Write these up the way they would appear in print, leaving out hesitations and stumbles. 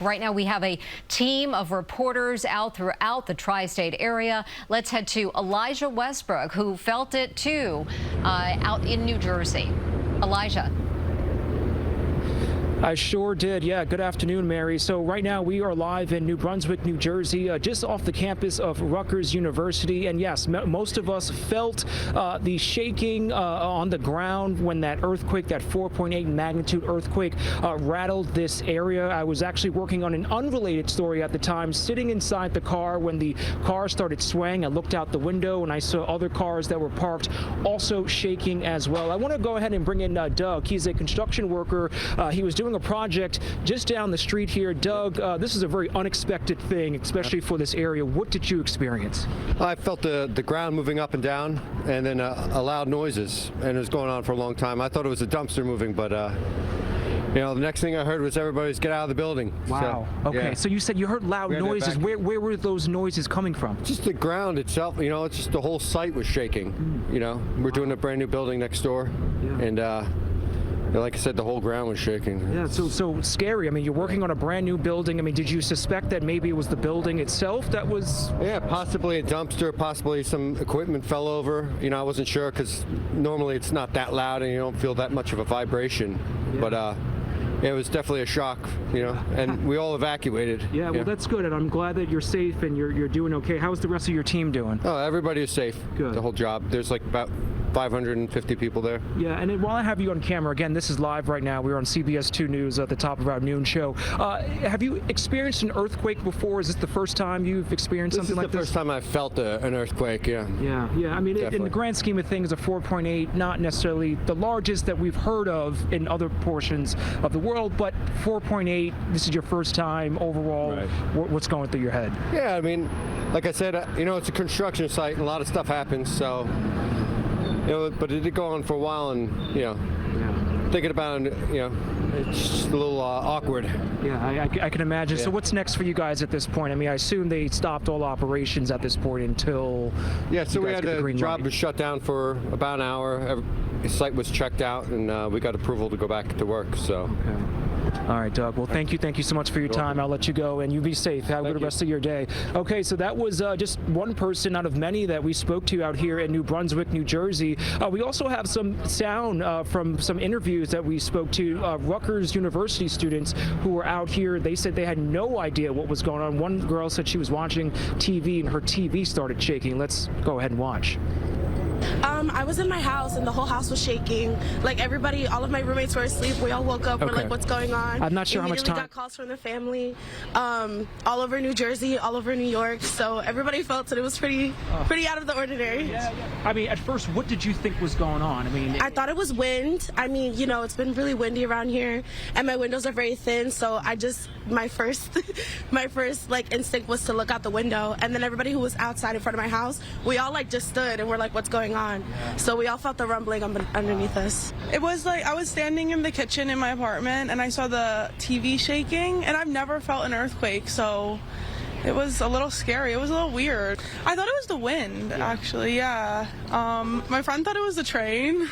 Right now, we have a team of reporters out throughout the tri-state area. Let's head to Elijah Westbrook, who felt it too, out in New Jersey. Elijah. I sure did. Yeah, good afternoon, Mary. So right now we are live in New Brunswick, New Jersey, just off the campus of Rutgers University. And yes, most of us felt the shaking on the ground when that earthquake, that 4.8 magnitude earthquake, rattled this area. I was actually working on an unrelated story at the time, sitting inside the car when the car started swaying. I looked out the window and I saw other cars that were parked also shaking as well. I want to go ahead and bring in Doug. He's a construction worker. He was doing a project just down the street here. Doug, this is a very unexpected thing, especially for this area. What did you experience? I felt the ground moving up and down, and then loud noises, and it was going on for a long time. I thought it was a dumpster moving, but you know, the next thing I heard was everybody's get out of the building. Wow. So, okay, yeah. So you said you heard loud noises. Where were those noises coming from? Just the ground itself. You know, it's just the whole site was shaking. You know, we're doing a brand new building next door, and like I said, the whole ground was shaking. Yeah, so scary. I mean, you're working on a brand new building. I mean, did you suspect that maybe it was the building itself that was? Yeah, possibly a dumpster, possibly some equipment fell over. You know, I wasn't sure because normally it's not that loud and you don't feel that much of a vibration. Yeah. But it was definitely a shock, you know, and we all evacuated. Yeah, well, that's good, and I'm glad that you're safe and you're doing okay. How's the rest of your team doing? Oh, everybody is safe. Good. The whole job. There's like about 550 people there. Yeah, and then while I have you on camera, again, this is live right now. We're on CBS 2 News at the top of our noon show. Have you experienced an earthquake before? Is this the first time you've experienced something like this? This is the first time I've felt an earthquake, yeah. Yeah. I mean, in the grand scheme of things, a 4.8, not necessarily the largest that we've heard of in other portions of the world, but 4.8, this is your first time overall. Right. What's going through your head? Yeah, I mean, like I said, you know, it's a construction site and a lot of stuff happens, so, you know, but it did go on for a while, and, you know, thinking about it, you know, it's just a little awkward. Yeah, I can imagine. Yeah. So what's next for you guys at this point? I mean, I assume they stopped all operations at this point until so we had the job was shut down for about an hour. The site was checked out, and we got approval to go back to work, so. Okay. All right, Doug. Well, thank you so much for your time. I'll let you go, and you be safe. Have a good rest of your day. Okay, so that was just one person out of many that we spoke to out here in New Brunswick, New Jersey. We also have some sound from some interviews that we spoke to Rutgers University students who were out here. They said they had no idea what was going on. One girl said she was watching TV and her TV started shaking. Let's go ahead and watch. I was in my house and the whole house was shaking. Like everybody, all of my roommates were asleep. We all woke up. We're like, what's going on? I'm not sure how much time. We got calls from the family, all over New Jersey, all over New York. So everybody felt that it was pretty out of the ordinary. Yeah. I mean, at first, what did you think was going on? I mean, I thought it was wind. I mean, you know, it's been really windy around here, and my windows are very thin. So my first like instinct was to look out the window, and then everybody who was outside in front of my house, we all like just stood and we're like, what's going on? Yeah. So we all felt the rumbling underneath us. It was like I was standing in the kitchen in my apartment and I saw the TV shaking, and I've never felt an earthquake, so it was a little scary. It was a little weird. I thought it was the wind, actually, yeah. My friend thought it was the train.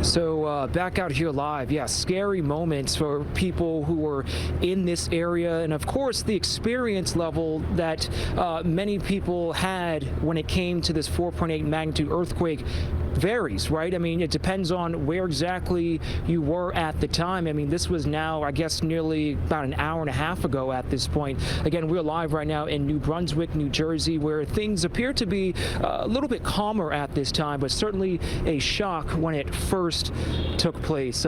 So back out here live, scary moments for people who were in this area, and of course the experience level that many people had when it came to this 4.8 magnitude earthquake varies, right? I mean, it depends on where exactly you were at the time. I mean, this was now, I guess, nearly about an hour and a half ago at this point. Again, we're live right now in New Brunswick, New Jersey, where things appear to be a little bit calmer at this time, but certainly a shock when it first took place.